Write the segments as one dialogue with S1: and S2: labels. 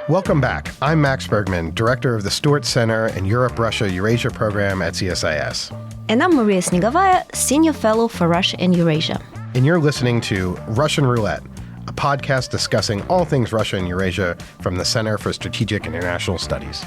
S1: Welcome back. I'm Max Bergman, Director of the Stewart Center and Europe-Russia-Eurasia program at CSIS.
S2: And I'm Maria Snegovaya, Senior Fellow for Russia and Eurasia.
S1: And you're listening to Russian Roulette, a podcast discussing all things Russia and Eurasia from the Center for Strategic and International Studies.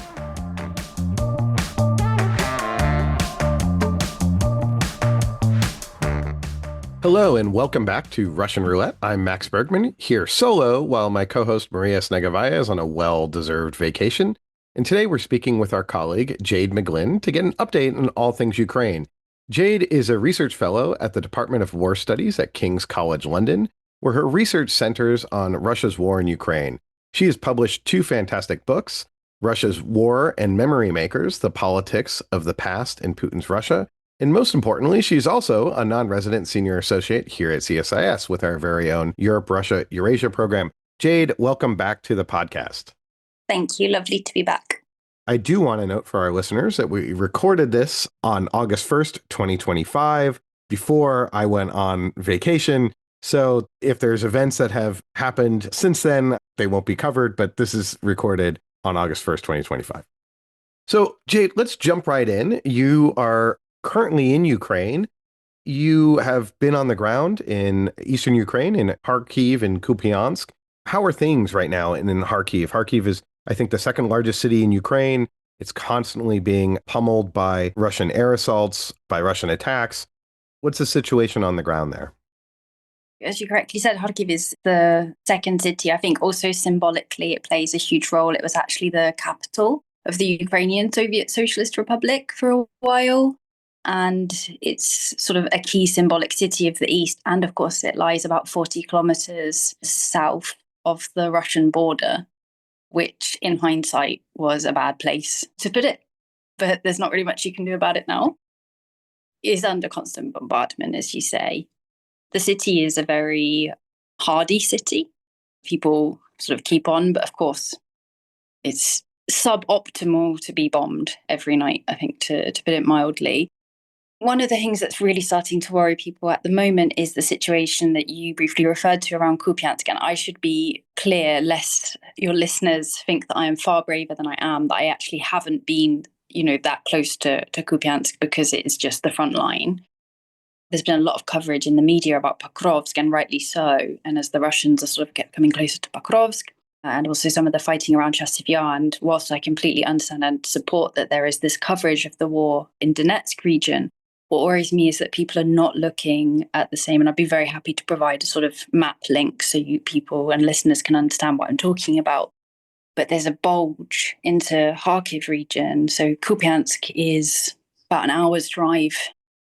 S1: Hello and welcome back to Russian Roulette. I'm Max Bergman, here solo while my co-host Maria Snegovaya is on a well-deserved vacation. And today we're speaking with our colleague Jade McGlynn to get an update on all things Ukraine. Jade is a research fellow at the Department of War Studies at King's College London, where her research centers on Russia's war in Ukraine. She has published two fantastic books, Russia's War and Memory Makers, The Politics of the Past in Putin's Russia. And most importantly, she's also a non-resident senior associate here at CSIS with our very own Europe-Russia-Eurasia program. Jade, welcome back to the podcast.
S3: Thank you. Lovely to be back.
S1: I do want to note for our listeners that we recorded this on August 1st, 2025, before I went on vacation. So if there's events that have happened since then, they won't be covered, but this is recorded on August 1st, 2025. So Jade, let's jump right in. You are currently in Ukraine. You have been on the ground in eastern Ukraine, in Kharkiv and Kupiansk. How are things right now in Kharkiv? Kharkiv is, I think, the second largest city in Ukraine. It's constantly being pummeled by Russian air assaults, by Russian attacks. What's the situation on the ground there?
S3: As you correctly said, Kharkiv is the second city. I think also symbolically it plays a huge role. It was actually the capital of the Ukrainian Soviet Socialist Republic for a while. And it's sort of a key symbolic city of the East. And of course, it lies about 40 kilometers south of the Russian border, which in hindsight was a bad place to put it. But there's not really much you can do about it now. It is under constant bombardment, as you say. The city is a very hardy city. People sort of keep on, but of course, it's suboptimal to be bombed every night, I think, to put it mildly. One of the things that's really starting to worry people at the moment is the situation that you briefly referred to around Kupiansk. And I should be clear, lest your listeners think that I am far braver than I am, that I actually haven't been, that close to Kupiansk because it is just the front line. There's been a lot of coverage in the media about Pokrovsk, and rightly so. And as the Russians are sort of coming closer to Pokrovsk, and also some of the fighting around Chasiv Yar, and whilst I completely understand and support that there is this coverage of the war in Donetsk region, what worries me is that people are not looking at the same, and I'd be very happy to provide a sort of map link so you people and listeners can understand what I'm talking about. But there's a bulge into Kharkiv region. So Kupiansk is about an hour's drive,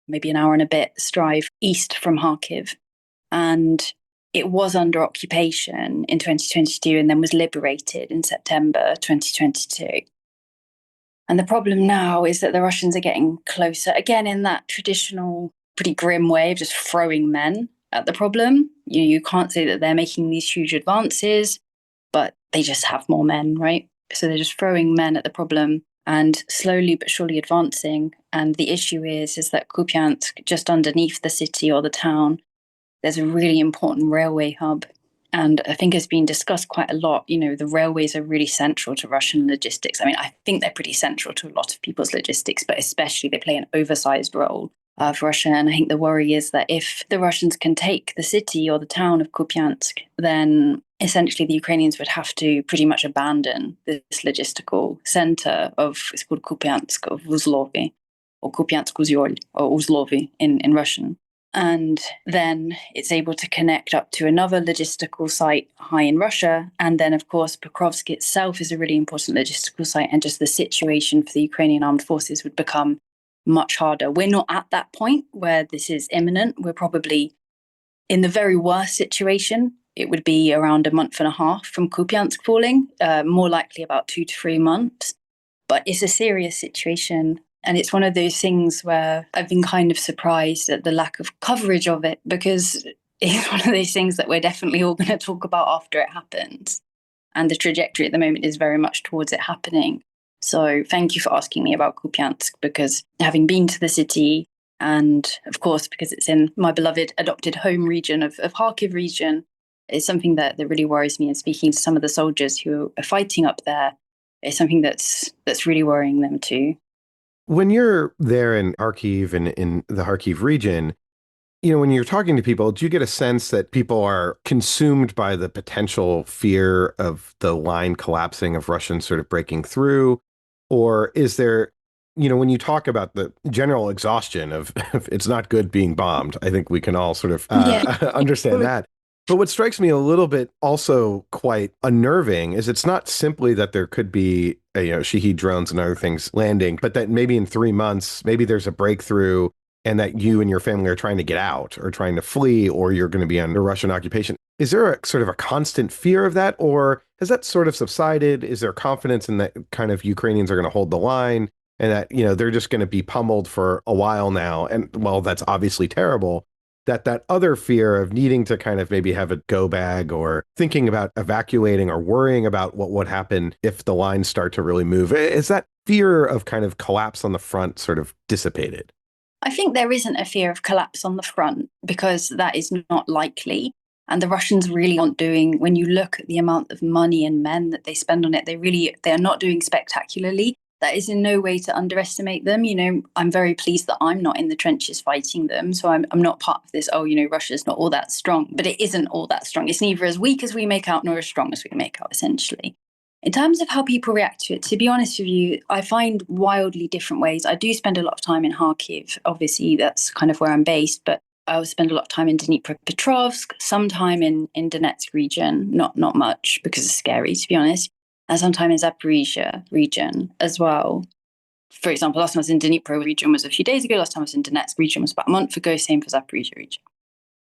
S3: maybe an hour and a bit's drive east from Kharkiv. And it was under occupation in 2022 and then was liberated in September 2022. And the problem now is that the Russians are getting closer, again, in that traditional, pretty grim way of just throwing men at the problem. You can't say that they're making these huge advances, but they just have more men, right? So they're just throwing men at the problem and slowly but surely advancing. And the issue is that Kupiansk, just underneath the city or the town, there's a really important railway hub. And I think it's been discussed quite a lot. The railways are really central to Russian logistics. I mean, I think they're pretty central to a lot of people's logistics, but especially they play an oversized role for Russia. And I think the worry is that if the Russians can take the city or the town of Kupiansk, then essentially the Ukrainians would have to pretty much abandon this logistical center it's called Kupiansk of Uzlovy, or Kupiansk Uzyol, or Uzlovy in Russian. And then it's able to connect up to another logistical site high in Russia. And then, of course, Pokrovsk itself is a really important logistical site. And just the situation for the Ukrainian armed forces would become much harder. We're not at that point where this is imminent. We're probably in the very worst situation. It would be around a month and a half from Kupiansk falling, more likely about 2 to 3 months. But it's a serious situation. And it's one of those things where I've been kind of surprised at the lack of coverage of it, because it's one of those things that we're definitely all going to talk about after it happens. And the trajectory at the moment is very much towards it happening. So thank you for asking me about Kupiansk, because having been to the city, and of course, because it's in my beloved adopted home region of Kharkiv region, It's something that really worries me. And speaking to some of the soldiers who are fighting up there, it's something that's really worrying them too.
S1: When you're there in Kharkiv and in the Kharkiv region, when you're talking to people, do you get a sense that people are consumed by the potential fear of the line collapsing, of Russians sort of breaking through? Or is there, when you talk about the general exhaustion of it's not good being bombed, I think we can all sort of
S3: Yeah.
S1: understand that. But what strikes me a little bit also quite unnerving is it's not simply that there could be, Shahed drones and other things landing, but that maybe in 3 months, maybe there's a breakthrough and that you and your family are trying to get out or trying to flee, or you're going to be under Russian occupation. Is there a sort of a constant fear of that, or has that sort of subsided? Is there confidence in that kind of Ukrainians are going to hold the line and that, they're just going to be pummeled for a while now? And well, that's obviously terrible. That other fear of needing to kind of maybe have a go bag or thinking about evacuating or worrying about what would happen if the lines start to really move. Is that fear of kind of collapse on the front sort of dissipated?
S3: I think there isn't a fear of collapse on the front because that is not likely. And the Russians really aren't doing, when you look at the amount of money and men that they spend on it, they are not doing spectacularly. That is in no way to underestimate them. I'm very pleased that I'm not in the trenches fighting them. So I'm not part of this, Russia's not all that strong. But it isn't all that strong. It's neither as weak as we make out nor as strong as we make out, essentially. In terms of how people react to it, to be honest with you, I find wildly different ways. I do spend a lot of time in Kharkiv. Obviously, that's kind of where I'm based, but I also spend a lot of time in Dnipropetrovsk, some time in Donetsk region, not much because it's scary, to be honest, and some time in Zaporizhia region as well. For example, last time I was in Dnipro region was a few days ago. Last time I was in Donetsk region was about a month ago, same for Zaporizhia region.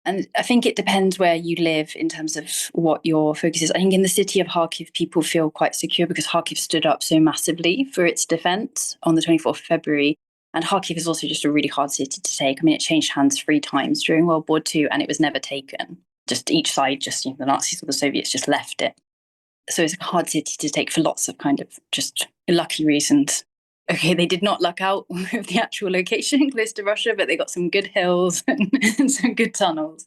S3: And I think it depends where you live in terms of what your focus is. I think in the city of Kharkiv, people feel quite secure because Kharkiv stood up so massively for its defense on the 24th of February. And Kharkiv is also just a really hard city to take. I mean, it changed hands 3 times during World War II and it was never taken. Just each side, the Nazis or the Soviets just left it. So it's a hard city to take for lots of kind of just lucky reasons. Okay, they did not luck out with the actual location close to Russia, but they got some good hills and some good tunnels.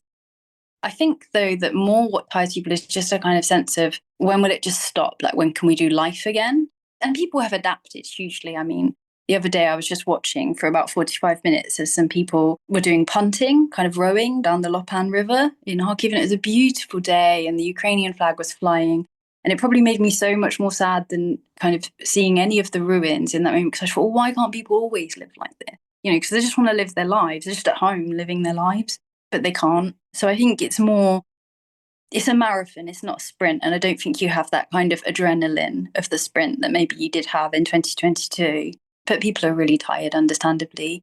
S3: I think, though, that more what ties people is just a kind of sense of when will it just stop? Like, when can we do life again? And people have adapted hugely. I mean, the other day I was just watching for about 45 minutes as some people were doing punting, kind of rowing down the Lopan River in Kharkiv. And it was a beautiful day and the Ukrainian flag was flying. And it probably made me so much more sad than kind of seeing any of the ruins in that moment, because I thought, well, why can't people always live like this? Because they just want to live their lives. They're just at home living their lives, but they can't. So I think it's a marathon, it's not a sprint. And I don't think you have that kind of adrenaline of the sprint that maybe you did have in 2022. But people are really tired, understandably.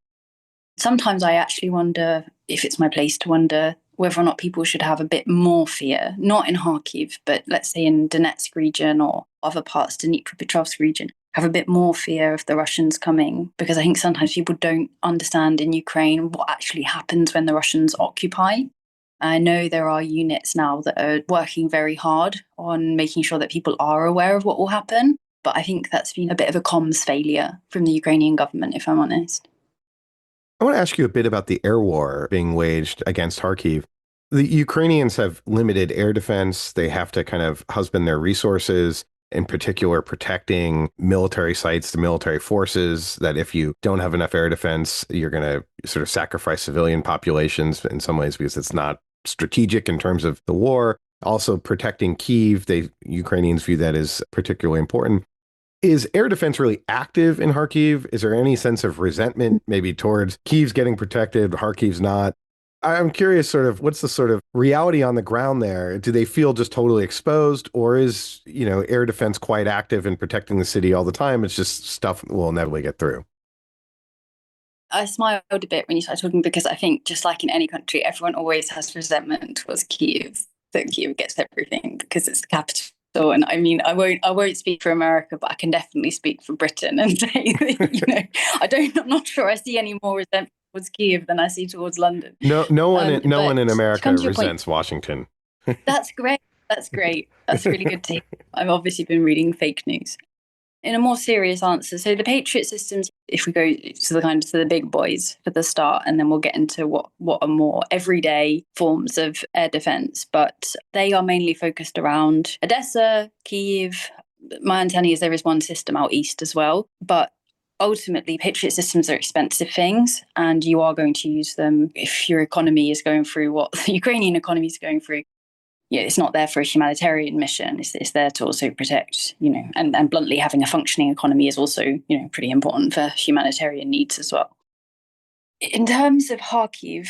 S3: Sometimes I actually wonder if it's my place to wonder whether or not people should have a bit more fear, not in Kharkiv, but let's say in Donetsk region or other parts, Dnipropetrovsk region, have a bit more fear of the Russians coming, because I think sometimes people don't understand in Ukraine what actually happens when the Russians occupy. I know there are units now that are working very hard on making sure that people are aware of what will happen, but I think that's been a bit of a comms failure from the Ukrainian government, if I'm honest.
S1: I want to ask you a bit about the air war being waged against Kharkiv. The Ukrainians have limited air defense. They have to kind of husband their resources, in particular protecting military sites, the military forces, that if you don't have enough air defense, you're going to sort of sacrifice civilian populations in some ways because it's not strategic in terms of the war. Also protecting Kyiv, Ukrainians view that as particularly important. Is air defense really active in Kharkiv? Is there any sense of resentment maybe towards Kyiv's getting protected, Kharkiv's not? I'm curious sort of what's the sort of reality on the ground there? Do they feel just totally exposed, or is, air defense quite active in protecting the city all the time? It's just stuff we'll inevitably get through.
S3: I smiled a bit when you started talking because I think just like in any country, everyone always has resentment towards Kyiv, that Kyiv gets everything because it's the capital. And I mean, I won't speak for America, but I can definitely speak for Britain and say that, I'm not sure I see any more resentment towards Kyiv than I see towards London.
S1: No one in America resents Washington.
S3: That's great. That's great. That's really good to hear. I've obviously been reading fake news. In a more serious answer, so the Patriot systems, if we go to the big boys for the start, and then we'll get into what are more everyday forms of air defense, but they are mainly focused around Odessa, Kyiv. My understanding is there is one system out east as well, but ultimately Patriot systems are expensive things, and you are going to use them if your economy is going through what the Ukrainian economy is going through. Yeah, it's not there for a humanitarian mission. It's there to also protect, and bluntly, having a functioning economy is also, pretty important for humanitarian needs as well. In terms of Kharkiv,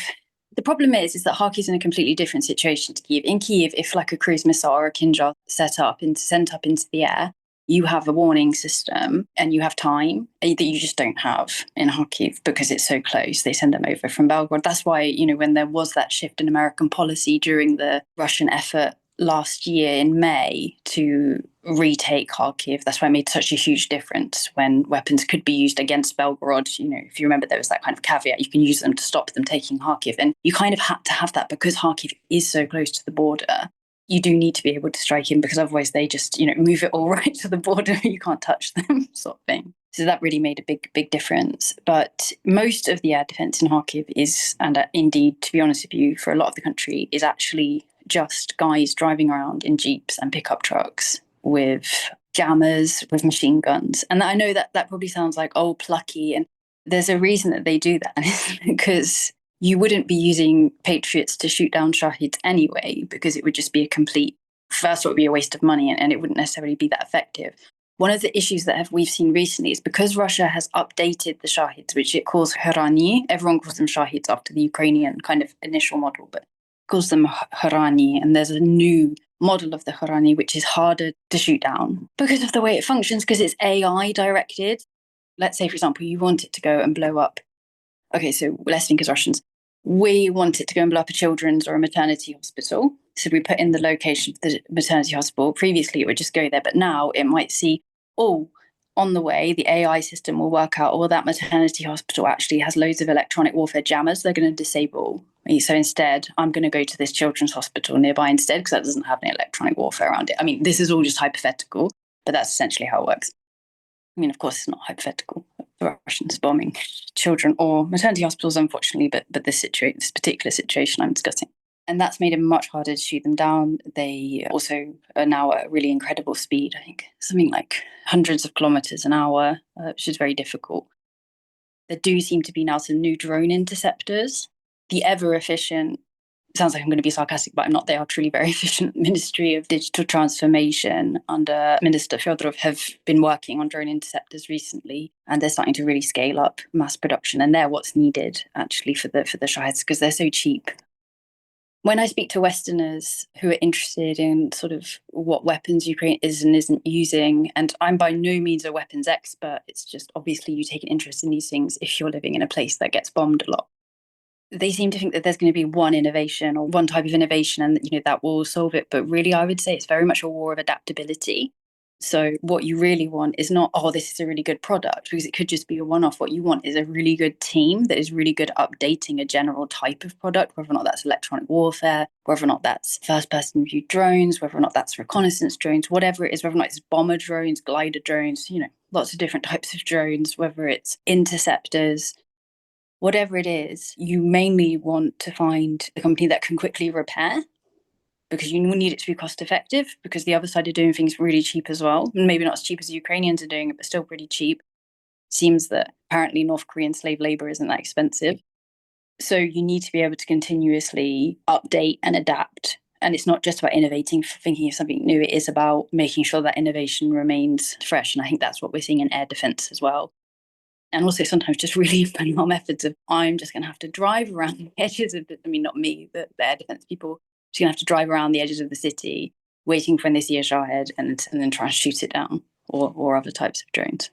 S3: the problem is that Kharkiv is in a completely different situation to Kyiv. In Kyiv, if like a cruise missile or a Kinjal sent up into the air, you have a warning system and you have time that you just don't have in Kharkiv because it's so close. They send them over from Belgorod. That's why, when there was that shift in American policy during the Russian effort last year in May to retake Kharkiv, that's why it made such a huge difference when weapons could be used against Belgorod. If you remember, there was that kind of caveat, you can use them to stop them taking Kharkiv. And you kind of had to have that because Kharkiv is so close to the border. You do need to be able to strike in because otherwise they just, move it all right to the border. You can't touch them, sort of thing. So that really made a big, big difference. But most of the air defense in Kharkiv is, and indeed, to be honest with you, for a lot of the country, is actually just guys driving around in jeeps and pickup trucks with jammers, with machine guns. And I know that probably sounds like, oh, plucky. And there's a reason that they do that. And it's because you wouldn't be using Patriots to shoot down Shahids anyway, because it would just be first it would be a waste of money and it wouldn't necessarily be that effective. One of the issues that we've seen recently is because Russia has updated the Shahids, which it calls Harani. Everyone calls them Shahids after the Ukrainian kind of initial model, but calls them Harani. And there's a new model of the Harani, which is harder to shoot down because of the way it functions, because it's AI directed. Let's say, for example, you want it to go and blow up. Okay, so let's think as Russians. We want it to go and blow up a children's or a maternity hospital. So we put in the location of the maternity hospital. Previously, it would just go there, but now it might see, on the way, the AI system will work out, that maternity hospital actually has loads of electronic warfare jammers they're going to disable. So instead, I'm going to go to this children's hospital nearby instead because that doesn't have any electronic warfare around it. I mean, this is all just hypothetical, but that's essentially how it works. I mean, of course, it's not hypothetical. The Russians bombing children or maternity hospitals, unfortunately, but this particular situation I'm discussing. And that's made it much harder to shoot them down. They also are now at a really incredible speed, I think, something like hundreds of kilometers an hour, which is very difficult. There do seem to be now some new drone interceptors. The ever efficient, sounds like I'm going to be sarcastic, but I'm not. They are truly very efficient. Ministry of Digital Transformation under Minister Fyodorov have been working on drone interceptors recently, and they're starting to really scale up mass production. And they're what's needed actually for the Shahids because they're so cheap. When I speak to Westerners who are interested in sort of what weapons Ukraine is and isn't using, and I'm by no means a weapons expert, it's just obviously you take an interest in these things if you're living in a place that gets bombed a lot. They seem to think that there's going to be one innovation or one type of innovation and that will solve it. But really, I would say it's very much a war of adaptability. So what you really want is not, this is a really good product, because it could just be a one-off. What you want is a really good team that is really good at updating a general type of product, whether or not that's electronic warfare, whether or not that's first-person view drones, whether or not that's reconnaissance drones, whatever it is, whether or not it's bomber drones, glider drones, lots of different types of drones, whether it's interceptors. Whatever it is, you mainly want to find a company that can quickly repair, because you need it to be cost effective, because the other side are doing things really cheap as well. Maybe not as cheap as the Ukrainians are doing it, but still pretty cheap. Seems that apparently North Korean slave labor isn't that expensive. So you need to be able to continuously update and adapt. And it's not just about innovating, thinking of something new. It is about making sure that innovation remains fresh. And I think that's what we're seeing in air defense as well. And also sometimes just really banal methods of, I'm just going to have to drive around the edges of not me, the air defense people, just going to have to drive around the edges of the city, waiting for when they see a Shahed and then try and shoot it down, or other types of drones.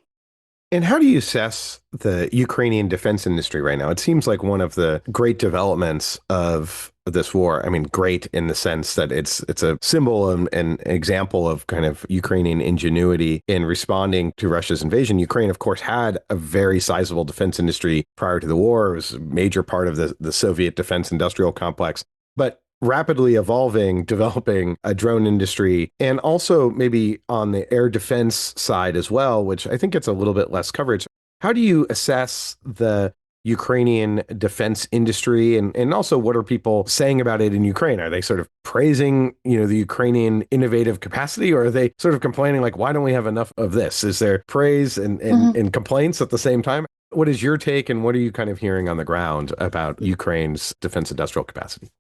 S1: And how do you assess the Ukrainian defense industry right now? It seems like one of the great developments of this war. I mean, great in the sense that it's a symbol and an example of kind of Ukrainian ingenuity in responding to Russia's invasion. Ukraine, of course, had a very sizable defense industry prior to the war. It was a major part of the Soviet defense industrial complex. But rapidly evolving, developing a drone industry, and also maybe on the air defense side as well, which I think gets a little bit less coverage. How do you assess the Ukrainian defense industry, and also what are people saying about it in Ukraine? Are they sort of praising, the Ukrainian innovative capacity, or are they sort of complaining like, why don't we have enough of this? Is there praise and complaints at the same time? What is your take, and what are you kind of hearing on the ground about Ukraine's defense industrial capacity?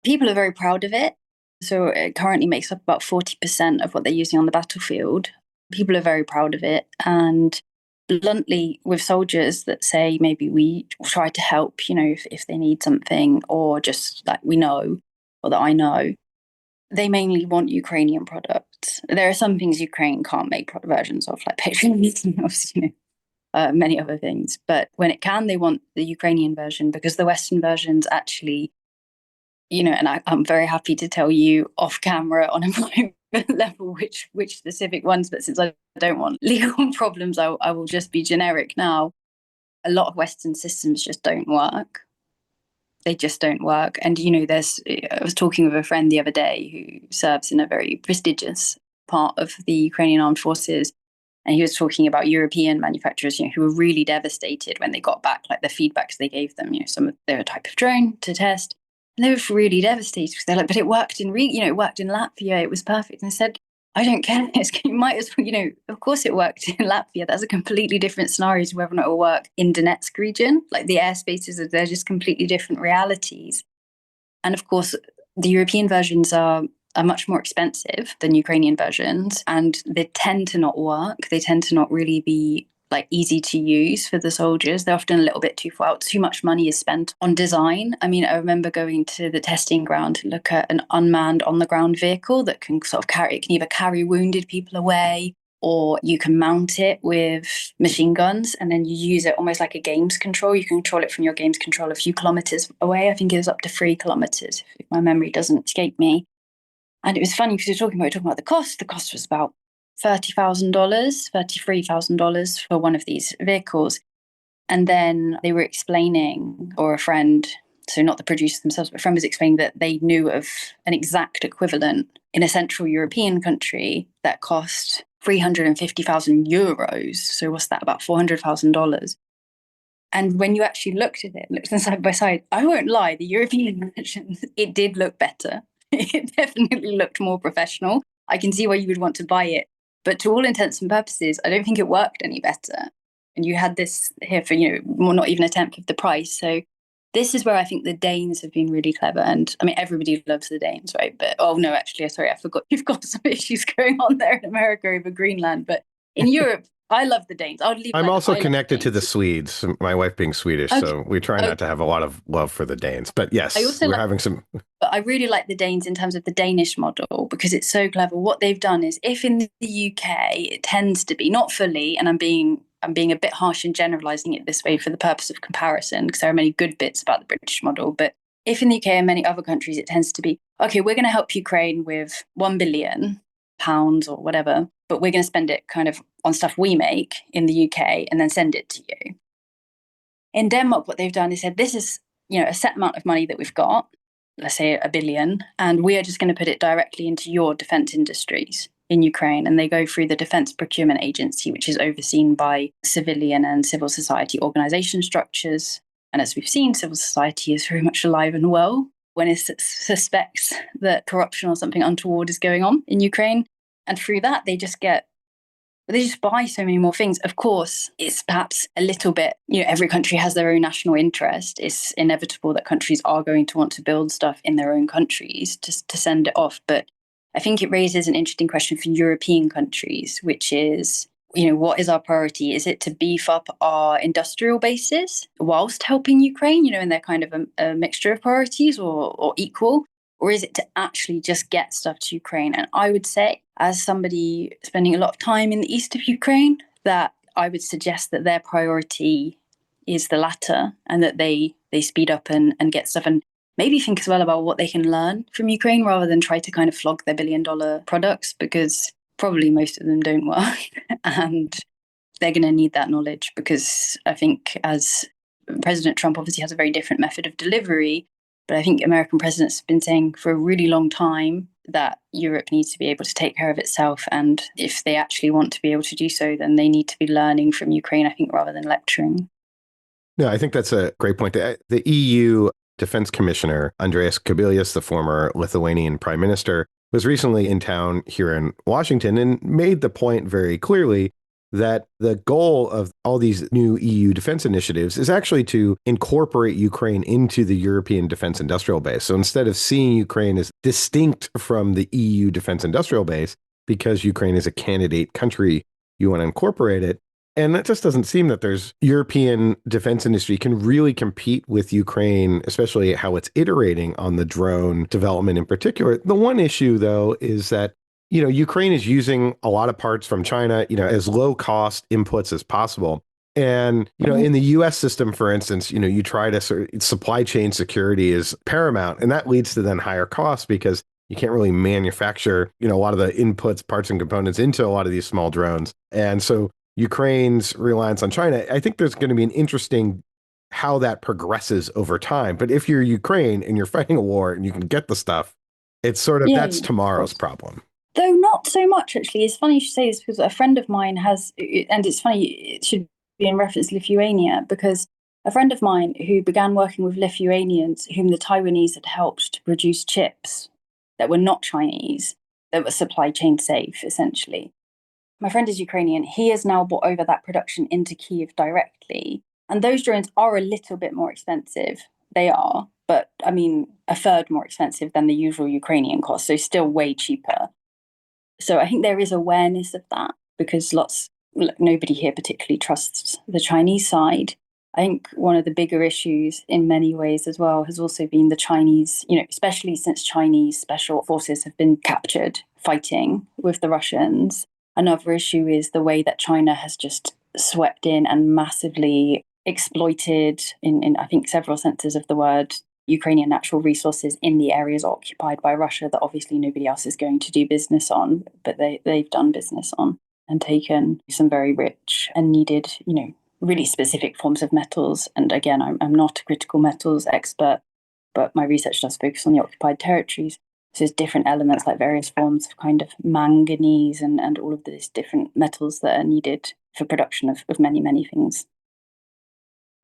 S3: People are very proud of it. So it currently makes up about 40% of what they're using on the battlefield. People are very proud of it. And bluntly, with soldiers that say maybe we try to help, if they need something, or just like we know, or that I know, they mainly want Ukrainian products. There are some things Ukraine can't make versions of, like Patriots and many other things. But when it can, they want the Ukrainian version, because the Western versions actually, and I'm very happy to tell you off camera on a private level which specific ones, but since I don't want legal problems, I will just be generic now. A lot of Western systems just don't work. They just don't work. And, I was talking with a friend the other day who serves in a very prestigious part of the Ukrainian armed forces. And he was talking about European manufacturers, who were really devastated when they got back, like the feedbacks they gave them, some of their type of drone to test. And they were really devastated because they're like, but it worked it worked in Latvia. It was perfect. And I said, I don't care. You might as well, of course it worked in Latvia. That's a completely different scenario to whether or not it will work in Donetsk region. Like the airspaces, they're just completely different realities. And of course, the European versions are much more expensive than Ukrainian versions, and they tend to not work. They tend to not really be like easy to use for the soldiers. They're often a little bit too far out. Too much money is spent on design. I mean, I remember going to the testing ground to look at an unmanned on-the-ground vehicle that can sort of it can either carry wounded people away, or you can mount it with machine guns, and then you use it almost like a games control. You can control it from your games control a few kilometers away. I think it was up to 3 kilometers, if my memory doesn't escape me. And it was funny because we were talking about the cost. The cost was about $30,000, $33,000 for one of these vehicles. And then they were explaining, or a friend, so not the producer themselves, but a friend was explaining that they knew of an exact equivalent in a Central European country that cost 350,000 euros. So what's that, about $400,000? And when you actually looked at them side by side, I won't lie, the European version, it did look better. It definitely looked more professional. I can see why you would want to buy it. But to all intents and purposes, I don't think it worked any better. And you had this here for, not even a tenth of the price. So this is where I think the Danes have been really clever. And I mean, everybody loves the Danes, right? But, oh no, actually, sorry, I forgot. You've got some issues going on there in America over Greenland. But in Europe, I love the Danes.
S1: I'm also connected to the Swedes, my wife being Swedish, okay. So we try not to have a lot of love for the Danes. But yes, we're having some.
S3: But I really like the Danes in terms of the Danish model, because it's so clever. What they've done is, if in the UK it tends to be, not fully, and I'm being a bit harsh in generalizing it this way for the purpose of comparison, because there are many good bits about the British model, but if in the UK and many other countries it tends to be, okay, we're going to help Ukraine with £1 billion or whatever, but we're going to spend it kind of on stuff we make in the UK and then send it to you. In Denmark, what they've done is said, this is, a set amount of money that we've got, let's say £1 billion, and we are just going to put it directly into your defense industries in Ukraine. And they go through the Defense Procurement Agency, which is overseen by civilian and civil society organization structures. And as we've seen, civil society is very much alive and well when it suspects that corruption or something untoward is going on in Ukraine. And through that, they just buy so many more things. Of course, it's perhaps a little bit, every country has their own national interest. It's inevitable that countries are going to want to build stuff in their own countries to send it off. But I think it raises an interesting question for European countries, which is, what is our priority? Is it to beef up our industrial bases whilst helping Ukraine, and they're kind of a mixture of priorities or equal? Or is it to actually just get stuff to Ukraine? And I would say, as somebody spending a lot of time in the east of Ukraine, that I would suggest that their priority is the latter, and that they speed up and get stuff, and maybe think as well about what they can learn from Ukraine rather than try to kind of flog their $1 billion products, because probably most of them don't work. And they're going to need that knowledge, because I think, as President Trump obviously has a very different method of delivery, But I think American presidents have been saying for a really long time that Europe needs to be able to take care of itself. And if they actually want to be able to do so, then they need to be learning from Ukraine, I think, rather than lecturing.
S1: No, I think that's a great point. The EU Defense Commissioner, Andreas Kubilius, the former Lithuanian prime minister, was recently in town here in Washington and made the point very clearly that the goal of all these new EU defense initiatives is actually to incorporate Ukraine into the European defense industrial base. So instead of seeing Ukraine as distinct from the EU defense industrial base, because Ukraine is a candidate country, you want to incorporate it. And that just doesn't seem that there's European defense industry can really compete with Ukraine, especially how it's iterating on the drone development in particular. The one issue, though, is that Ukraine is using a lot of parts from China, as low cost inputs as possible. And, in the US system, for instance, you try to supply chain security is paramount. And that leads to then higher costs because you can't really manufacture, a lot of the inputs, parts and components into a lot of these small drones. And so Ukraine's reliance on China, I think there's going to be an interesting how that progresses over time. But if you're Ukraine and you're fighting a war and you can get the stuff, it's sort of that's tomorrow's problem.
S3: Though not so much, actually. It's funny you should say this because a friend of mine has, and it's funny, it should be in reference to Lithuania, because a friend of mine who began working with Lithuanians, whom the Taiwanese had helped to produce chips that were not Chinese, that were supply chain safe, essentially. My friend is Ukrainian. He has now brought over that production into Kyiv directly. And those drones are a little bit more expensive. They are, but I mean, a third more expensive than the usual Ukrainian cost. So still way cheaper. So I think there is awareness of that because nobody here particularly trusts the Chinese side. I think one of the bigger issues in many ways as well has also been the Chinese, especially since Chinese special forces have been captured fighting with the Russians. Another issue is the way that China has just swept in and massively exploited, in I think several senses of the word, Ukrainian natural resources in the areas occupied by Russia that obviously nobody else is going to do business on, but they've done business on and taken some very rich and needed, really specific forms of metals. And again, I'm not a critical metals expert, but my research does focus on the occupied territories. So there's different elements like various forms of kind of manganese and all of these different metals that are needed for production of many, many things.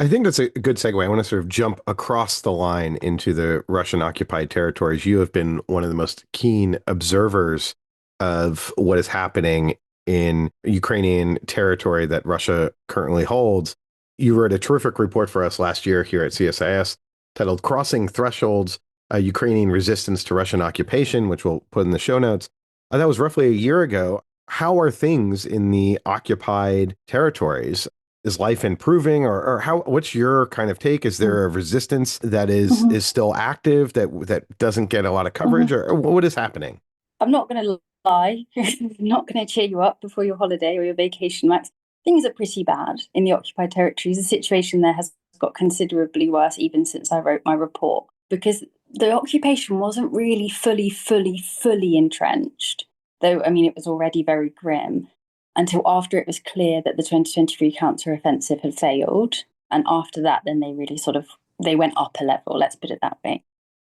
S1: I think that's a good segue. I want to sort of jump across the line into the Russian occupied territories. You have been one of the most keen observers of what is happening in Ukrainian territory that Russia currently holds. You wrote a terrific report for us last year here at CSIS titled Crossing Thresholds, Ukrainian Resistance to Russian Occupation, which we'll put in the show notes. That was roughly a year ago. How are things in the occupied territories? Is life improving or what's your kind of take? Is there a resistance that is still active that doesn't get a lot of coverage or what is happening?
S3: I'm not going to lie. I'm not going to cheer you up before your holiday or your vacation, Max. Things are pretty bad in the occupied territories. The situation there has got considerably worse even since I wrote my report because the occupation wasn't really fully entrenched, though, I mean, it was already very grim. Until after it was clear that the 2023 counter-offensive had failed. And after that, then they really they went up a level, let's put it that way.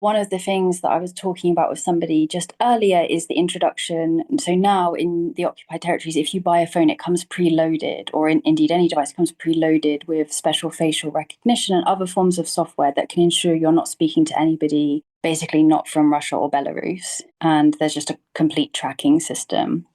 S3: One of the things that I was talking about with somebody just earlier is the introduction. So now in the occupied territories, if you buy a phone, it comes preloaded, or indeed any device comes preloaded with special facial recognition and other forms of software that can ensure you're not speaking to anybody, basically not from Russia or Belarus. And there's just a complete tracking system.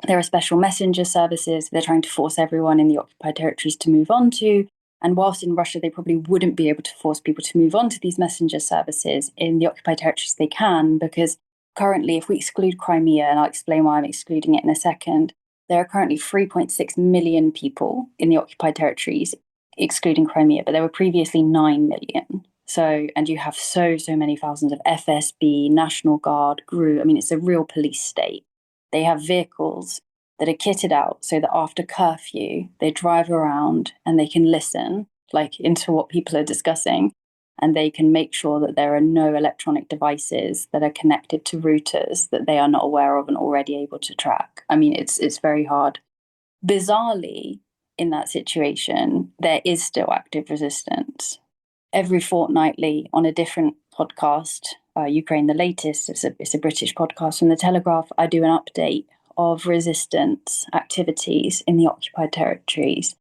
S3: There are special messenger services they're trying to force everyone in the occupied territories to move on to. And whilst in Russia, they probably wouldn't be able to force people to move on to these messenger services, in the occupied territories they can, because currently, if we exclude Crimea, and I'll explain why I'm excluding it in a second, there are currently 3.6 million people in the occupied territories, excluding Crimea, but there were previously 9 million. So, and you have so many thousands of FSB, National Guard, GRU. I mean, it's a real police state. They have vehicles that are kitted out so that after curfew, they drive around and they can listen into what people are discussing. And they can make sure that there are no electronic devices that are connected to routers that they are not aware of and already able to track. I mean, it's very hard. Bizarrely, in that situation, there is still active resistance. Every fortnightly on a different podcast, Ukraine the Latest, it's a British podcast from The Telegraph, I do an update of resistance activities in the occupied territories.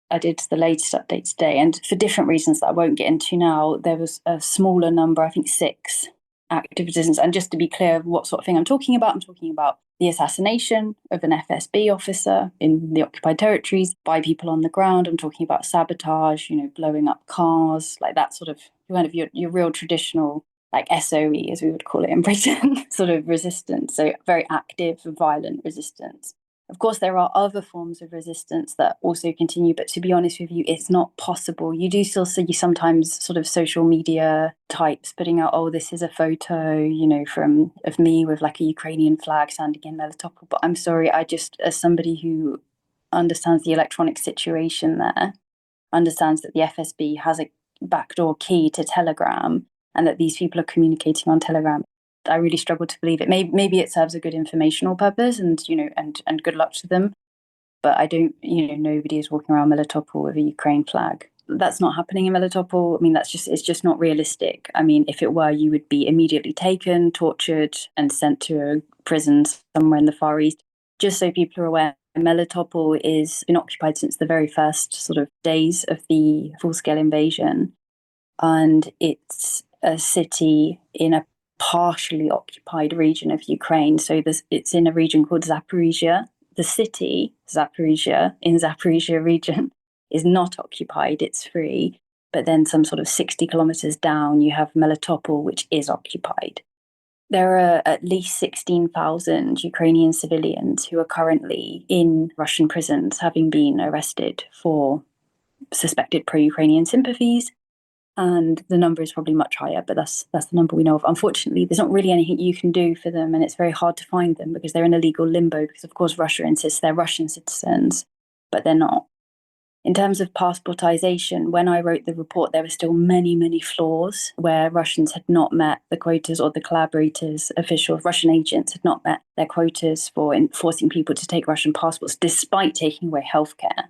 S3: I did the latest update today, and for different reasons that I won't get into now, there was a smaller number, I think 6 activities. And just to be clear what sort of thing I'm talking about the assassination of an FSB officer in the occupied territories by people on the ground. I'm talking about sabotage, blowing up cars, like that sort of kind of your real traditional, like SOE, as we would call it in Britain, sort of resistance. So very active, violent resistance. Of course, there are other forms of resistance that also continue, but to be honest with you, it's not possible. You do still see sometimes sort of social media types putting out, oh, this is a photo, of me with like a Ukrainian flag standing in Melitopol. But I'm sorry, I just, as somebody who understands the electronic situation there, understands that the FSB has a backdoor key to Telegram and that these people are communicating on Telegram. I really struggle to believe it. Maybe it serves a good informational purpose, and and good luck to them. But I don't, nobody is walking around Melitopol with a Ukraine flag. That's not happening in Melitopol. I mean, it's just not realistic. I mean, if it were, you would be immediately taken, tortured, and sent to a prison somewhere in the Far East. Just so people are aware, Melitopol is been occupied since the very first sort of days of the full-scale invasion, and it's a city in a partially occupied region of Ukraine. So it's in a region called Zaporizhia. The city, Zaporizhia, in Zaporizhia region, is not occupied, it's free. But then some sort of 60 kilometers down, you have Melitopol, which is occupied. There are at least 16,000 Ukrainian civilians who are currently in Russian prisons, having been arrested for suspected pro-Ukrainian sympathies. And the number is probably much higher, but that's the number we know of. Unfortunately, there's not really anything you can do for them, and it's very hard to find them because they're in a legal limbo, because of course Russia insists they're Russian citizens, but they're not. In terms of passportization, when I wrote the report, there were still many, many flaws where Russians had not met the quotas, or the collaborators, official Russian agents had not met their quotas for forcing people to take Russian passports, despite taking away healthcare.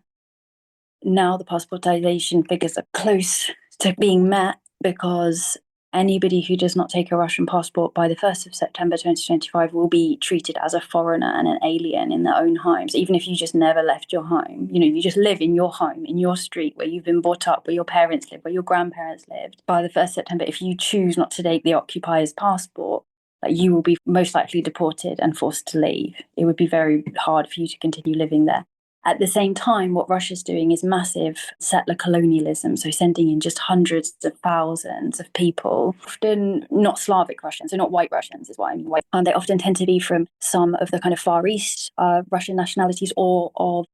S3: Now the passportization figures are close to being met, because anybody who does not take a Russian passport by the 1st of September 2025 will be treated as a foreigner and an alien in their own homes, even if you just never left your home. You just live in your home, in your street, where you've been brought up, where your parents live, where your grandparents lived. By the 1st of September, if you choose not to take the occupier's passport, you will be most likely deported and forced to leave. It would be very hard for you to continue living there. At the same time, what Russia's doing is massive settler colonialism, so sending in just hundreds of thousands of people, often not Slavic Russians, so not white Russians is what I mean. And they often tend to be from some of the kind of Far East Russian nationalities, or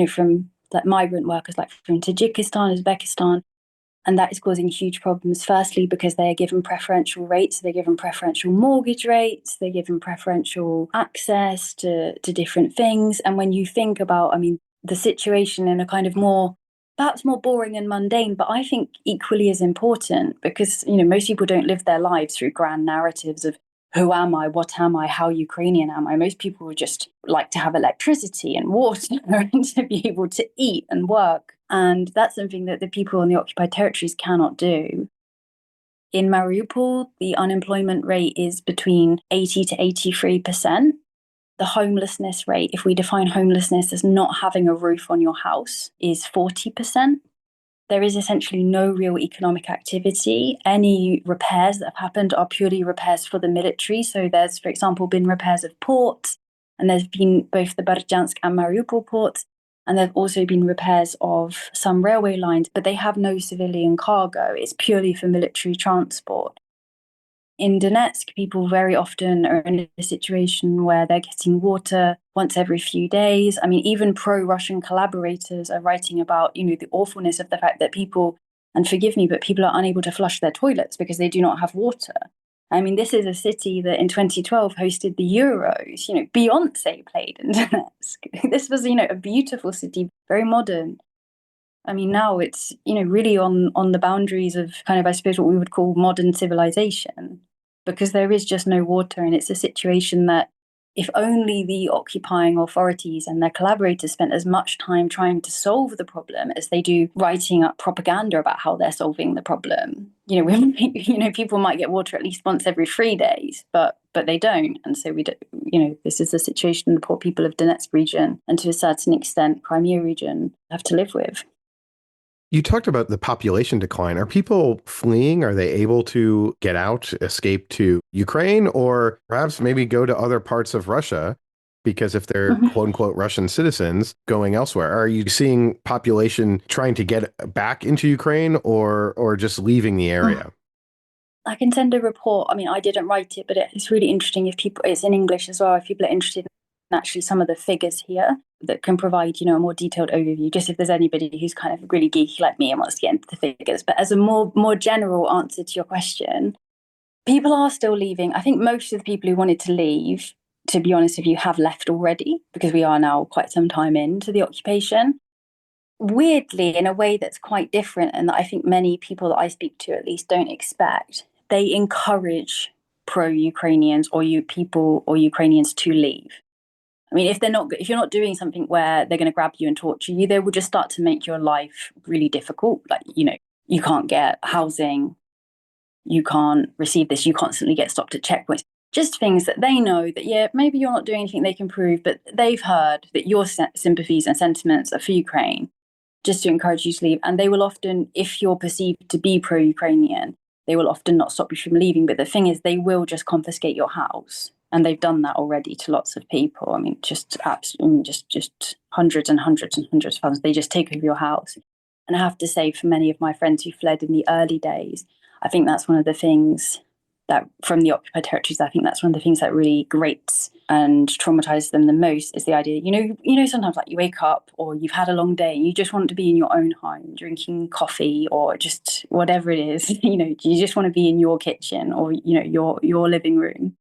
S3: from like migrant workers, like from Tajikistan, Uzbekistan. And that is causing huge problems, firstly, because they are given preferential rates. They're given preferential mortgage rates. They're given preferential access to different things. And when you think about, the situation in a kind of perhaps more boring and mundane, but I think equally as important, because, most people don't live their lives through grand narratives of who am I, what am I, how Ukrainian am I. Most people would just like to have electricity and water and to be able to eat and work. And that's something that the people in the occupied territories cannot do. In Mariupol, the unemployment rate is between 80 to 83%. The homelessness rate, if we define homelessness as not having a roof on your house, is 40%. There is essentially no real economic activity. Any repairs that have happened are purely repairs for the military. So there's, for example, been repairs of ports, and there's been both the Berdyansk and Mariupol ports, and there have also been repairs of some railway lines, but they have no civilian cargo. It's purely for military transport. In Donetsk, people very often are in a situation where they're getting water once every few days. Even pro-Russian collaborators are writing about, the awfulness of the fact that people, and forgive me, but people are unable to flush their toilets because they do not have water. This is a city that in 2012 hosted the Euros. Beyonce played in Donetsk. This was, a beautiful city, very modern. Now it's, really on the boundaries of kind of, I suppose, what we would call modern civilization, because there is just no water. And it's a situation that if only the occupying authorities and their collaborators spent as much time trying to solve the problem as they do writing up propaganda about how they're solving the problem. People might get water at least once every 3 days, but they don't. And so we don't, this is the situation the poor people of Donetsk region and to a certain extent Crimea region have to live with.
S1: You talked about the population decline. Are people fleeing? Are they able to get out, escape to Ukraine, or perhaps maybe go to other parts of Russia? Because if they're quote unquote Russian citizens going elsewhere, are you seeing population trying to get back into Ukraine or just leaving the area?
S3: I can send a report. I mean, I didn't write it, but it's really interesting if people, it's in English as well, if people are interested in actually some of the figures here that can provide, a more detailed overview, just if there's anybody who's kind of really geeky like me and wants to get into the figures. But as a more general answer to your question, people are still leaving. I think most of the people who wanted to leave, to be honest with you, have left already because we are now quite some time into the occupation. Weirdly, in a way that's quite different and that I think many people that I speak to at least don't expect, they encourage pro-Ukrainians or Ukrainians to leave. I mean, if you're not doing something where they're going to grab you and torture you, they will just start to make your life really difficult. Like, you can't get housing, you can't receive this, you constantly get stopped at checkpoints. Just things that they know that, yeah, maybe you're not doing anything they can prove, but they've heard that your sympathies and sentiments are for Ukraine, just to encourage you to leave. And they will often, if you're perceived to be pro-Ukrainian, they will often not stop you from leaving. But the thing is, they will just confiscate your house. And they've done that already to lots of people. I mean, just absolutely, just hundreds and hundreds and hundreds of thousands. They just take over your house. And I have to say, for many of my friends who fled in the early days, I think that's one of the things that from the occupied territories, I think that's one of the things that really grates and traumatizes them the most is the idea, sometimes like you wake up or you've had a long day and you just want to be in your own home, drinking coffee or just whatever it is, you just want to be in your kitchen or, your living room.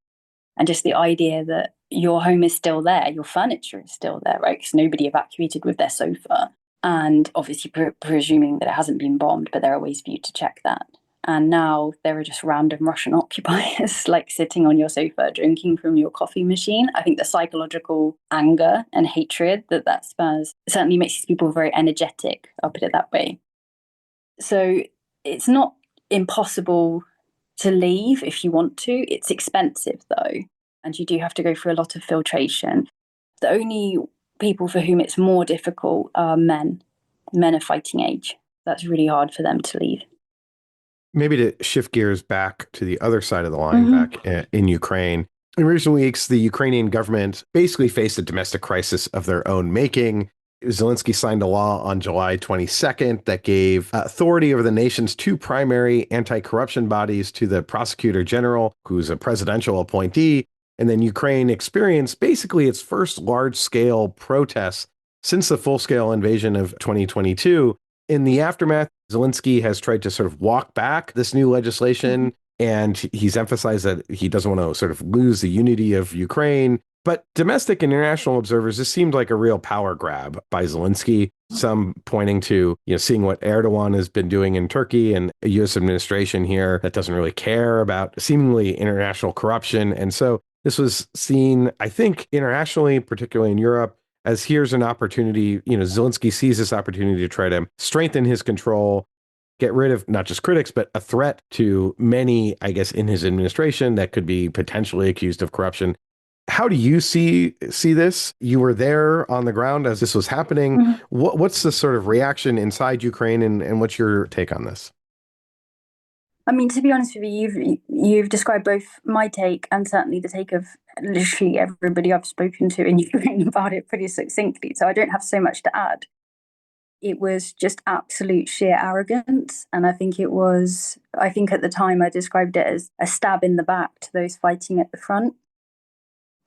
S3: And just the idea that your home is still there, your furniture is still there, right? Because nobody evacuated with their sofa. And obviously presuming that it hasn't been bombed, but there are ways for you to check that. And now there are just random Russian occupiers like sitting on your sofa, drinking from your coffee machine. I think the psychological anger and hatred that spurs certainly makes these people very energetic, I'll put it that way. So it's not impossible to leave if you want to. It's expensive though, and you do have to go through a lot of filtration. The only people for whom it's more difficult are men of fighting age. That's really hard for them to leave.
S1: Maybe to shift gears back to the other side of the line, back in Ukraine. In recent weeks, the Ukrainian government basically faced a domestic crisis of their own making. Zelenskyy signed a law on July 22nd that gave authority over the nation's two primary anti-corruption bodies to the prosecutor general, who's a presidential appointee. And then Ukraine experienced basically its first large-scale protests since the full-scale invasion of 2022. In the aftermath, Zelenskyy has tried to sort of walk back this new legislation, and he's emphasized that he doesn't want to sort of lose the unity of Ukraine. But domestic and international observers, this seemed like a real power grab by Zelenskyy, some pointing to, seeing what Erdogan has been doing in Turkey and a U.S. administration here that doesn't really care about seemingly international corruption. And so this was seen, I think, internationally, particularly in Europe, as here's an opportunity. Zelenskyy sees this opportunity to try to strengthen his control, get rid of not just critics, but a threat to many, I guess, in his administration that could be potentially accused of corruption. How do you see this? You were there on the ground as this was happening. What's the sort of reaction inside Ukraine, and what's your take on this?
S3: I mean, to be honest with you, you've described both my take and certainly the take of literally everybody I've spoken to in Ukraine about it pretty succinctly. So I don't have so much to add. It was just absolute sheer arrogance. And I think at the time I described it as a stab in the back to those fighting at the front.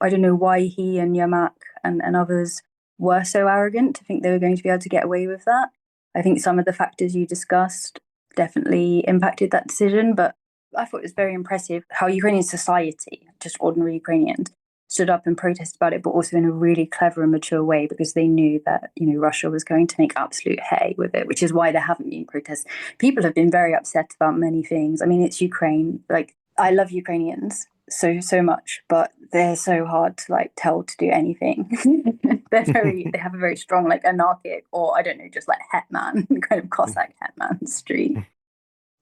S3: I don't know why he and Yermak and others were so arrogant to think they were going to be able to get away with that. I think some of the factors you discussed definitely impacted that decision, but I thought it was very impressive how Ukrainian society, just ordinary Ukrainians, stood up and protested about it, but also in a really clever and mature way, because they knew that, Russia was going to make absolute hay with it, which is why there haven't been protests. People have been very upset about many things. I mean, it's Ukraine. Like, I love Ukrainians. so much, but they're so hard to like tell to do anything. They have a very strong like anarchic, or I don't know, just like hetman, kind of Cossack hetman streak.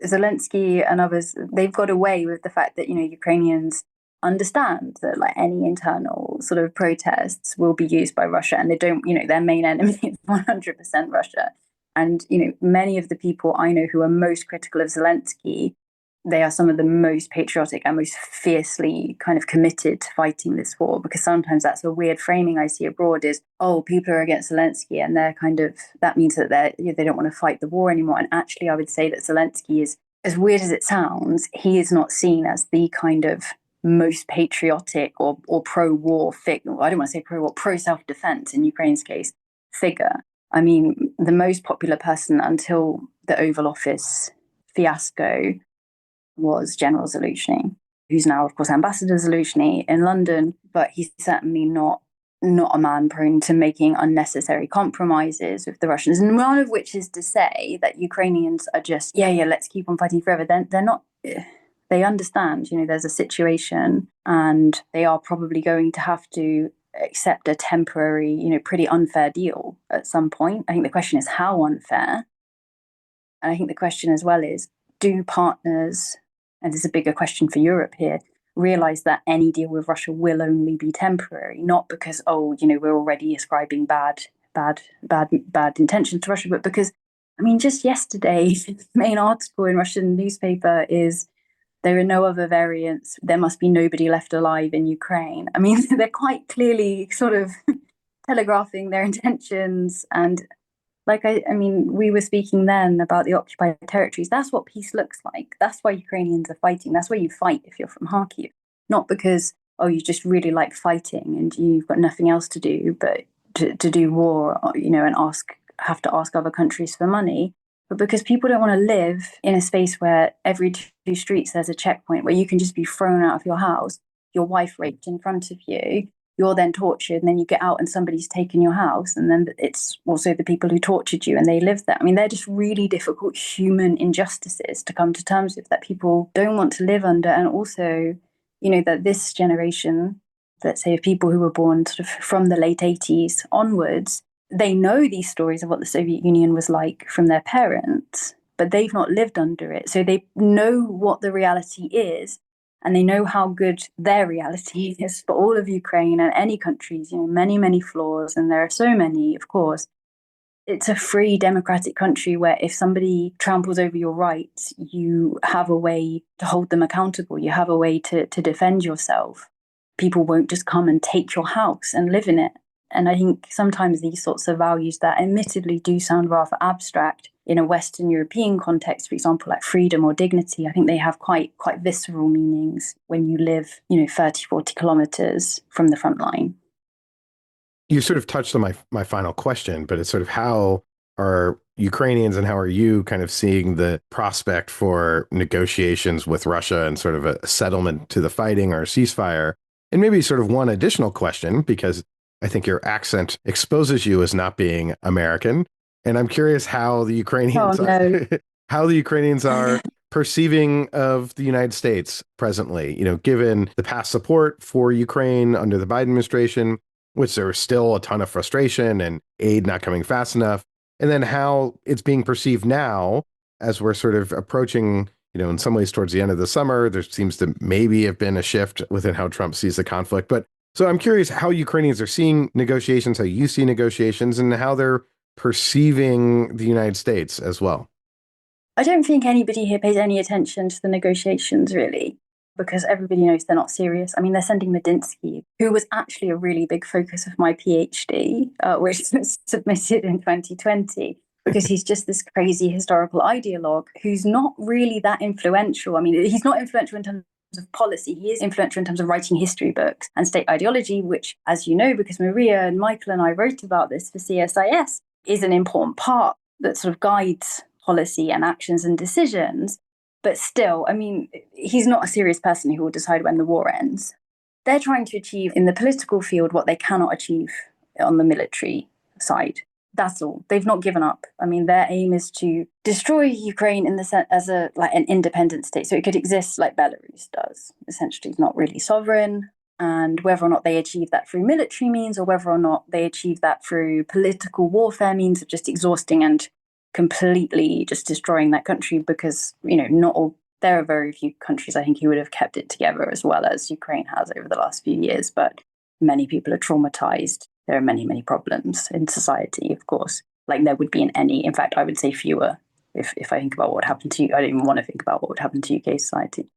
S3: Zelenskyy and others, they've got away with the fact that, Ukrainians understand that like any internal sort of protests will be used by Russia, and they don't, their main enemy is 100% Russia. And, many of the people I know who are most critical of Zelenskyy, they are some of the most patriotic and most fiercely kind of committed to fighting this war, because sometimes that's a weird framing I see abroad is, oh, people are against Zelenskyy and they're kind of, that means that they don't want to fight the war anymore. And actually, I would say that Zelenskyy is, as weird as it sounds, he is not seen as the kind of most patriotic or pro-war figure. I don't want to say pro-war, pro-self-defense in Ukraine's case, figure. I mean, the most popular person until the Oval Office fiasco was General Zelenskyy, who's now, of course, Ambassador Zelenskyy in London, but he's certainly not a man prone to making unnecessary compromises with the Russians, and one of which is to say that Ukrainians are just, let's keep on fighting forever. They're not, they understand, there's a situation and they are probably going to have to accept a temporary, pretty unfair deal at some point. I think the question is how unfair. And I think the question as well is, do partners, and this is a bigger question for Europe here, realize that any deal with Russia will only be temporary, not because, we're already ascribing bad intentions to Russia, but because, just yesterday, the main article in Russian newspaper is, there are no other variants. There must be nobody left alive in Ukraine. They're quite clearly sort of telegraphing their intentions. And we were speaking then about the occupied territories. That's what peace looks like. That's why Ukrainians are fighting. That's why you fight if you're from Kharkiv. Not because, you just really like fighting and you've got nothing else to do but to do war, and have to ask other countries for money. But because people don't want to live in a space where every 2 streets there's a checkpoint where you can just be thrown out of your house, your wife raped in front of you, you're then tortured, and then you get out and somebody's taken your house, and then it's also the people who tortured you and they live there. They're just really difficult human injustices to come to terms with that people don't want to live under. And also, that this generation, let's say, of people who were born sort of from the late 80s onwards, they know these stories of what the Soviet Union was like from their parents, but they've not lived under it. So they know what the reality is, and they know how good their reality is for all of Ukraine and any countries, many, many flaws. And there are so many, of course. It's a free democratic country where if somebody tramples over your rights, you have a way to hold them accountable. You have a way to defend yourself. People won't just come and take your house and live in it. And I think sometimes these sorts of values that admittedly do sound rather abstract in a Western European context, for example, like freedom or dignity, I think they have quite visceral meanings when you live, 30, 40 kilometers from the front line.
S1: You sort of touched on my final question, but it's sort of how are Ukrainians and how are you kind of seeing the prospect for negotiations with Russia and sort of a settlement to the fighting or a ceasefire? And maybe sort of one additional question, because I think your accent exposes you as not being American. And I'm curious how the Ukrainians how the Ukrainians are perceiving of the United States presently, given the past support for Ukraine under the Biden administration, which there was still a ton of frustration and aid not coming fast enough. And then how it's being perceived now as we're sort of approaching, in some ways towards the end of the summer. There seems to maybe have been a shift within how Trump sees the conflict. But so I'm curious how Ukrainians are seeing negotiations, how you see negotiations, and how they're perceiving the United States as well.
S3: I don't think anybody here pays any attention to the negotiations, really, because everybody knows they're not serious. They're sending Medinsky, who was actually a really big focus of my PhD, which was submitted in 2020, because he's just this crazy historical ideologue who's not really that influential. He's not influential in terms of policy. He is influential in terms of writing history books and state ideology, which, as you know, because Maria and Michael and I wrote about this for CSIS, is an important part that sort of guides policy and actions and decisions. But still, he's not a serious person who will decide when the war ends. They're trying to achieve in the political field what they cannot achieve on the military side. That's all. They've not given up. I mean, their aim is to destroy Ukraine in the sense as a like an independent state, so it could exist like Belarus does. Essentially, it's not really sovereign. And whether or not they achieve that through military means, or whether or not they achieve that through political warfare means of just exhausting and completely just destroying that country, because not all. There are very few countries, I think, who would have kept it together as well as Ukraine has over the last few years. But many people are traumatized. There are many, many problems in society, of course, like there would be in any. In fact, I would say fewer if I think about what would happen to you. I don't even want to think about what would happen to UK society.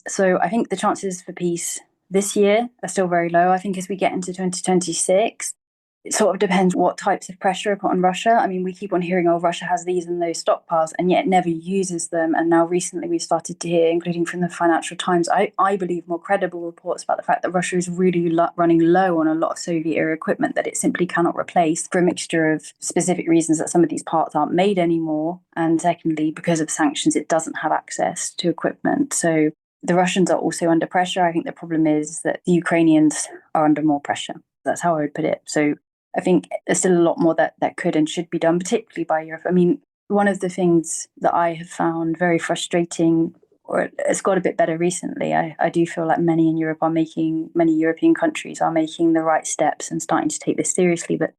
S3: So I think the chances for peace this year are still very low. I think as we get into 2026, it sort of depends what types of pressure are put on Russia. I mean, we keep on hearing, oh, Russia has these and those stockpiles, and yet it never uses them. And now recently we've started to hear, including from the Financial Times, I believe more credible reports about the fact that Russia is really running low on a lot of Soviet-era equipment that it simply cannot replace for a mixture of specific reasons that some of these parts aren't made anymore. And secondly, because of sanctions, it doesn't have access to equipment. So the Russians are also under pressure. I think the problem is that the Ukrainians are under more pressure. That's how I would put it. So I think there's still a lot more that could and should be done, particularly by Europe. I mean, one of the things that I have found very frustrating, or it's got a bit better recently, I do feel like many European countries are making the right steps and starting to take this seriously. But,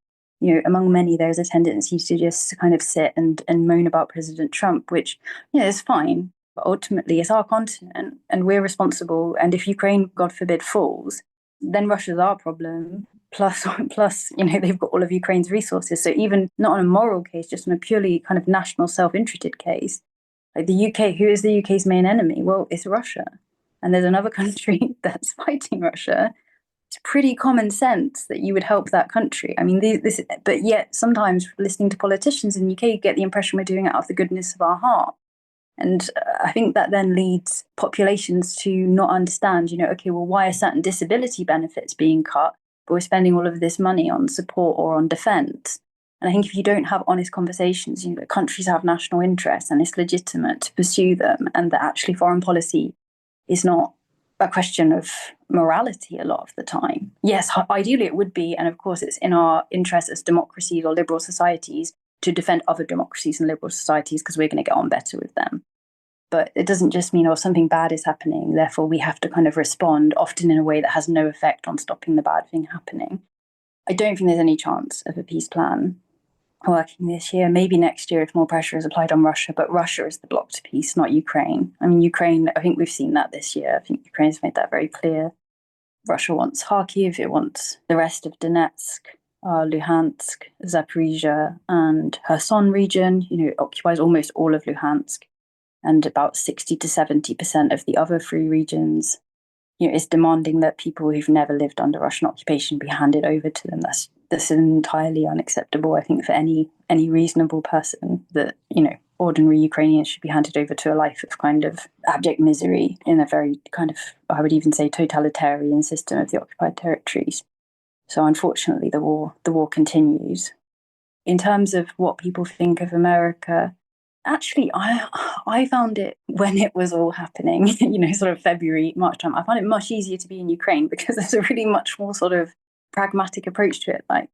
S3: among many, there's a tendency to just kind of sit and moan about President Trump, which, is fine. But ultimately, it's our continent and we're responsible. And if Ukraine, God forbid, falls, then Russia's our problem. Plus, they've got all of Ukraine's resources. So even not on a moral case, just on a purely kind of national self-interested case, like the UK, who is the UK's main enemy? Well, it's Russia. And there's another country that's fighting Russia. It's pretty common sense that you would help that country. I mean, but yet sometimes listening to politicians in the UK, you get the impression we're doing it out of the goodness of our heart. And I think that then leads populations to not understand, okay, well, why are certain disability benefits being cut? But we're spending all of this money on support or on defence. And I think if you don't have honest conversations, countries have national interests and it's legitimate to pursue them, and that actually foreign policy is not a question of morality a lot of the time. Yes, ideally it would be, and of course it's in our interest as democracies or liberal societies to defend other democracies and liberal societies because we're going to get on better with them. But it doesn't just mean, something bad is happening, therefore we have to kind of respond, often in a way that has no effect on stopping the bad thing happening. I don't think there's any chance of a peace plan working this year. Maybe next year if more pressure is applied on Russia, but Russia is the block to peace, not Ukraine. I mean, Ukraine, I think we've seen that this year. I think Ukraine's made that very clear. Russia wants Kharkiv, it wants the rest of Donetsk, Luhansk, Zaporizhia, and Kherson region. It occupies almost all of Luhansk and about 60 to 70% of the other three regions. Is demanding that people who've never lived under Russian occupation be handed over to them. That's entirely unacceptable, I think, for any reasonable person, that, ordinary Ukrainians should be handed over to a life of kind of abject misery in a very kind of, I would even say, totalitarian system of the occupied territories. So unfortunately, the war continues. In terms of what people think of America, actually, I found it when it was all happening, sort of February, March time, I found it much easier to be in Ukraine because there's a really much more sort of pragmatic approach to it. Like,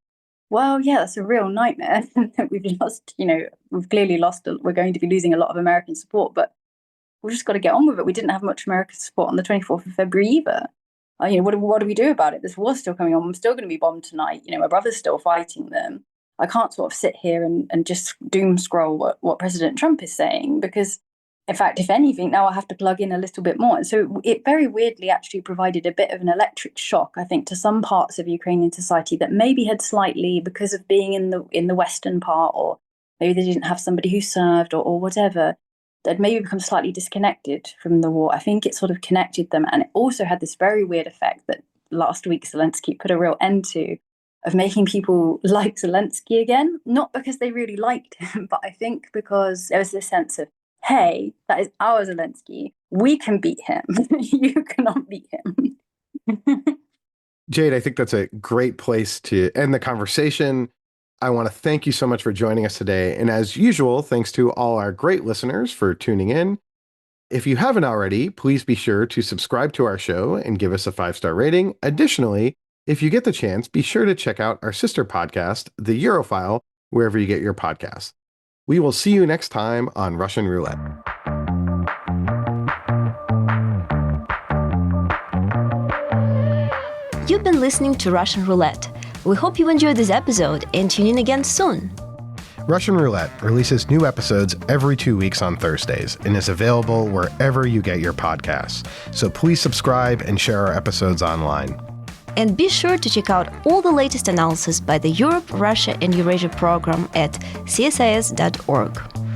S3: well, yeah, that's a real nightmare. We've lost, we've clearly lost, we're going to be losing a lot of American support, but we've just got to get on with it. We didn't have much American support on the 24th of February either. What do we do about it? This war's still coming on. I'm still going to be bombed tonight. My brother's still fighting them. I can't sort of sit here and just doom scroll what President Trump is saying, because, in fact, if anything, now I have to plug in a little bit more. And so it very weirdly actually provided a bit of an electric shock, I think, to some parts of Ukrainian society that maybe had slightly, because of being in the Western part, or maybe they didn't have somebody who served or whatever, that maybe become slightly disconnected from the war. I think it sort of connected them. And it also had this very weird effect that last week Zelenskyy put a real end to, of making people like Zelenskyy again, not because they really liked him, but I think because there was this sense of, hey, that is our Zelenskyy. We can beat him. You cannot beat him.
S1: Jade, I think that's a great place to end the conversation. I want to thank you so much for joining us today. And as usual, thanks to all our great listeners for tuning in. If you haven't already, please be sure to subscribe to our show and give us a 5-star rating. Additionally, if you get the chance, be sure to check out our sister podcast, The Europhile, wherever you get your podcasts. We will see you next time on Russian Roulette.
S2: You've been listening to Russian Roulette. We hope you enjoyed this episode and tune in again soon.
S1: Russian Roulette releases new episodes every 2 weeks on Thursdays and is available wherever you get your podcasts. So please subscribe and share our episodes online.
S2: And be sure to check out all the latest analysis by the Europe, Russia, and Eurasia program at csis.org.